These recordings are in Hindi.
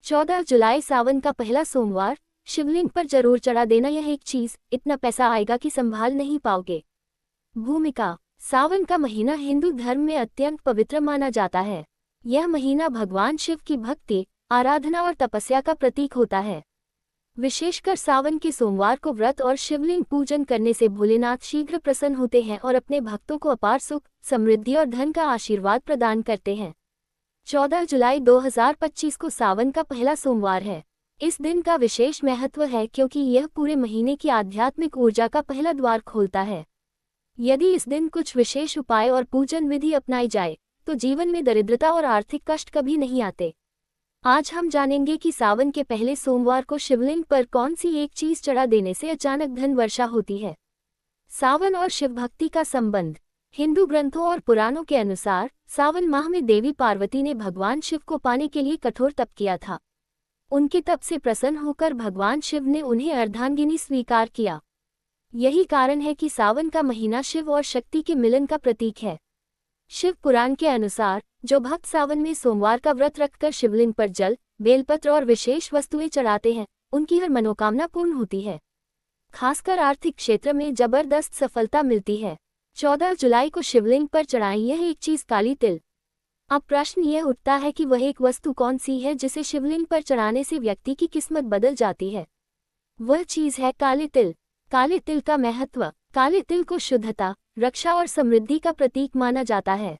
14 जुलाई सावन का पहला सोमवार। शिवलिंग पर जरूर चढ़ा देना यह एक चीज, इतना पैसा आएगा कि संभाल नहीं पाओगे। भूमिका। सावन का महीना हिंदू धर्म में अत्यंत पवित्र माना जाता है। यह महीना भगवान शिव की भक्ति, आराधना और तपस्या का प्रतीक होता है। विशेषकर सावन के सोमवार को व्रत और शिवलिंग पूजन करने से भोलेनाथ शीघ्र प्रसन्न होते हैं और अपने भक्तों को अपार सुख, समृद्धि और धन का आशीर्वाद प्रदान करते हैं। 14 जुलाई 2025 को सावन का पहला सोमवार है। इस दिन का विशेष महत्व है क्योंकि यह पूरे महीने की आध्यात्मिक ऊर्जा का पहला द्वार खोलता है। यदि इस दिन कुछ विशेष उपाय और पूजन विधि अपनाई जाए तो जीवन में दरिद्रता और आर्थिक कष्ट कभी नहीं आते। आज हम जानेंगे कि सावन के पहले सोमवार को शिवलिंग पर कौन सी एक चीज चढ़ा देने से अचानक धन वर्षा होती है। सावन और शिव भक्ति का संबंध। हिंदू ग्रंथों और पुराणों के अनुसार सावन माह में देवी पार्वती ने भगवान शिव को पाने के लिए कठोर तप किया था। उनके तप से प्रसन्न होकर भगवान शिव ने उन्हें अर्धांगिनी स्वीकार किया। यही कारण है कि सावन का महीना शिव और शक्ति के मिलन का प्रतीक है। शिव पुराण के अनुसार जो भक्त सावन में सोमवार का व्रत रखकर शिवलिंग पर जल, बेलपत्र और विशेष वस्तुएं चढ़ाते हैं, उनकी हर मनोकामना पूर्ण होती है। खासकर आर्थिक क्षेत्र में जबरदस्त सफलता मिलती है। 14 जुलाई को शिवलिंग पर चढ़ाएं यह एक चीज, काली तिल। अब प्रश्न यह उठता है कि वह एक वस्तु कौन सी है जिसे शिवलिंग पर चढ़ाने से व्यक्ति की किस्मत बदल जाती है। वह चीज है काले तिल। काले तिल का महत्व। काले तिल को शुद्धता, रक्षा और समृद्धि का प्रतीक माना जाता है।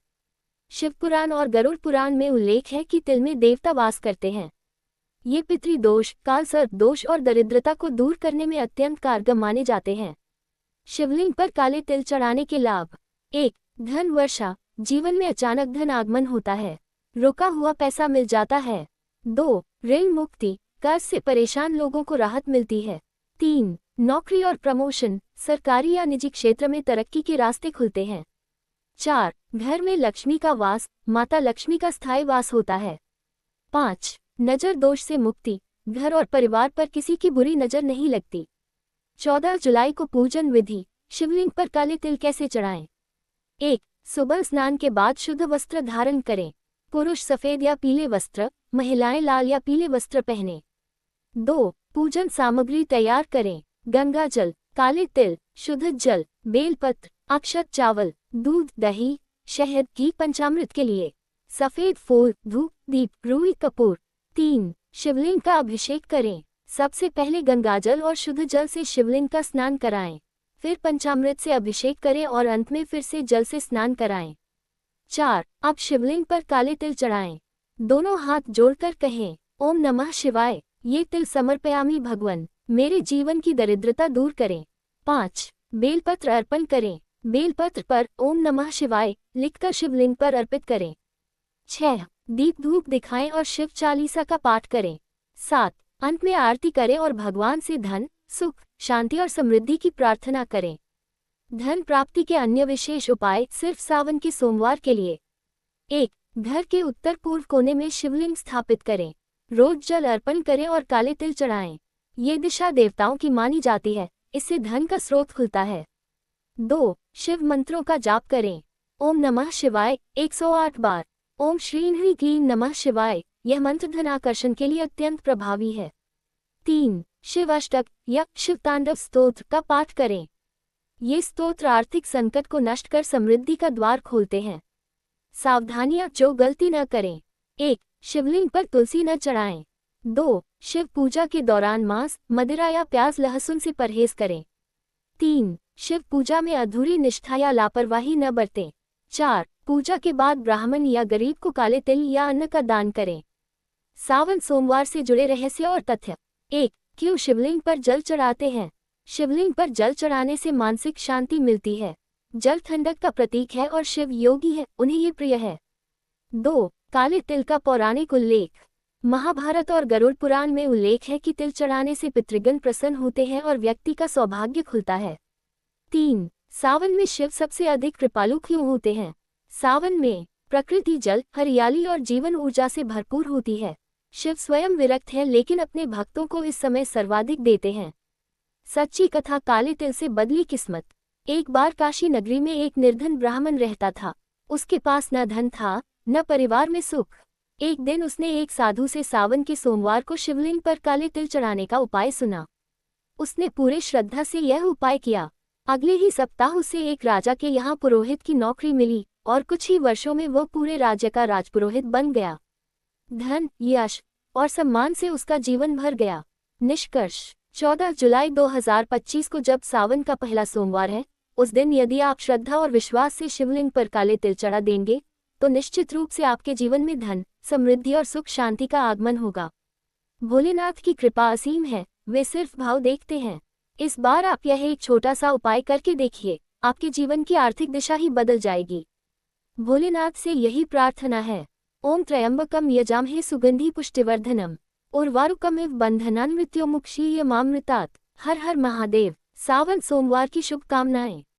शिव पुराण और गरुड़ पुराण में उल्लेख है कि तिल में देवता वास करते हैं। ये पितृदोष, कालसर्प दोष और दरिद्रता को दूर करने में अत्यंत कारगर माने जाते हैं। शिवलिंग पर काले तिल चढ़ाने के लाभ। 1. धन वर्षा। जीवन में अचानक धन आगमन होता है। रुका हुआ पैसा मिल जाता है। 2. ऋण मुक्ति। कर्ज से परेशान लोगों को राहत मिलती है। 3. नौकरी और प्रमोशन। सरकारी या निजी क्षेत्र में तरक्की के रास्ते खुलते हैं। 4. घर में लक्ष्मी का वास। माता लक्ष्मी का स्थायी वास होता है। 5. नजर दोष से मुक्ति। घर और परिवार पर किसी की बुरी नजर नहीं लगती। 14 जुलाई को पूजन विधि। शिवलिंग पर काले तिल कैसे चढ़ाएं। 1. सुबह स्नान के बाद शुद्ध वस्त्र धारण करें। पुरुष सफेद या पीले वस्त्र, महिलाएं लाल या पीले वस्त्र पहनें। 2. पूजन सामग्री तैयार करें। गंगा जल, काले तिल, शुद्ध जल, बेलपत्र, अक्षत चावल, दूध, दही, शहद, घी पंचामृत के लिए। सफेद फूल, धूप, दीप, रूई कपूर। 3. शिवलिंग का अभिषेक करें। सबसे पहले गंगाजल और शुद्ध जल से शिवलिंग का स्नान कराएं। फिर पंचामृत से अभिषेक करें और अंत में फिर से जल से स्नान कराएं। 4. अब शिवलिंग पर काले तिल चढ़ाएं। दोनों हाथ जोड़कर कहें, ओम नमः शिवाय। ये तिल समर्पयामि भगवन, मेरे जीवन की दरिद्रता दूर करें। 5. बेलपत्र अर्पण करें। बेलपत्र पर ओम नमः शिवाय लिखकर शिवलिंग पर अर्पित करें। 6. दीप धूप दिखाएं और शिव चालीसा का पाठ करें। 7. अंत में आरती करें और भगवान से धन, सुख, शांति और समृद्धि की प्रार्थना करें। धन प्राप्ति के अन्य विशेष उपाय सिर्फ सावन के सोमवार के लिए। 1. घर के उत्तर पूर्व कोने में शिवलिंग स्थापित करें। रोज जल अर्पण करें और काले तिल चढ़ाएं। ये दिशा देवताओं की मानी जाती है, इससे धन का स्रोत खुलता है। 2. शिव मंत्रों का जाप करें। ओम नमः शिवाय 108 बार। ओम श्रीं ह्रीं क्लीं नमः शिवाय, यह मंत्र धन आकर्षण के लिए अत्यंत प्रभावी है। 3. शिव अष्टक या शिव तांडव स्तोत्र का पाठ करें। ये स्तोत्र आर्थिक संकट को नष्ट कर समृद्धि का द्वार खोलते हैं। सावधानियां जो गलती न करें। 1. शिवलिंग पर तुलसी न चढ़ाएं। 2. शिव पूजा के दौरान मांस, मदिरा या प्याज लहसुन से परहेज करें। 3. शिव पूजा में अधूरी निष्ठा या लापरवाही न बरतें। 4. पूजा के बाद ब्राह्मण या गरीब को काले तिल या अन्न का दान करें। सावन सोमवार से जुड़े रहस्य और तथ्य। 1. क्यों शिवलिंग पर जल चढ़ाते हैं। शिवलिंग पर जल चढ़ाने से मानसिक शांति मिलती है। जल ठंडक का प्रतीक है और शिव योगी है, उन्हें ये प्रिय है। 2. काले तिल का पौराणिक उल्लेख। महाभारत और गरुड़ पुराण में उल्लेख है कि तिल चढ़ाने से पितृगण प्रसन्न होते हैं और व्यक्ति का सौभाग्य खुलता है। 3. सावन में शिव सबसे अधिक कृपालु क्यों होते हैं। सावन में प्रकृति जल, हरियाली और जीवन ऊर्जा से भरपूर होती है। शिव स्वयं विरक्त है लेकिन अपने भक्तों को इस समय सर्वाधिक देते हैं। सच्ची कथा, काले तिल से बदली किस्मत। एक बार काशी नगरी में एक निर्धन ब्राह्मण रहता था। उसके पास न धन था, न परिवार में सुख। एक दिन उसने एक साधु से सावन के सोमवार को शिवलिंग पर काले तिल चढ़ाने का उपाय सुना। उसने पूरे श्रद्धा से यह उपाय किया। अगले ही सप्ताह उसे एक राजा के यहाँ पुरोहित की नौकरी मिली और कुछ ही वर्षों में वह पूरे राज्य का राजपुरोहित बन गया। धन, यश और सम्मान से उसका जीवन भर गया। निष्कर्ष: 14 जुलाई 2025 को जब सावन का पहला सोमवार है, उस दिन यदि आप श्रद्धा और विश्वास से शिवलिंग पर काले तिल चढ़ा देंगे तो निश्चित रूप से आपके जीवन में धन, समृद्धि और सुख शांति का आगमन होगा। भोलेनाथ की कृपा असीम है, वे सिर्फ भाव देखते हैं। इस बार आप यह एक छोटा सा उपाय करके देखिए, आपके जीवन की आर्थिक दिशा ही बदल जाएगी। भोलेनाथ से यही प्रार्थना है। ओम त्र्यंबकम यजामहे सुगंधि पुष्टिवर्धनम उर्वारुकमिव बंधनान् मृत्योर्मुक्षीयमामृतात्। हर हर महादेव। सावन सोमवार की शुभकामनाएं।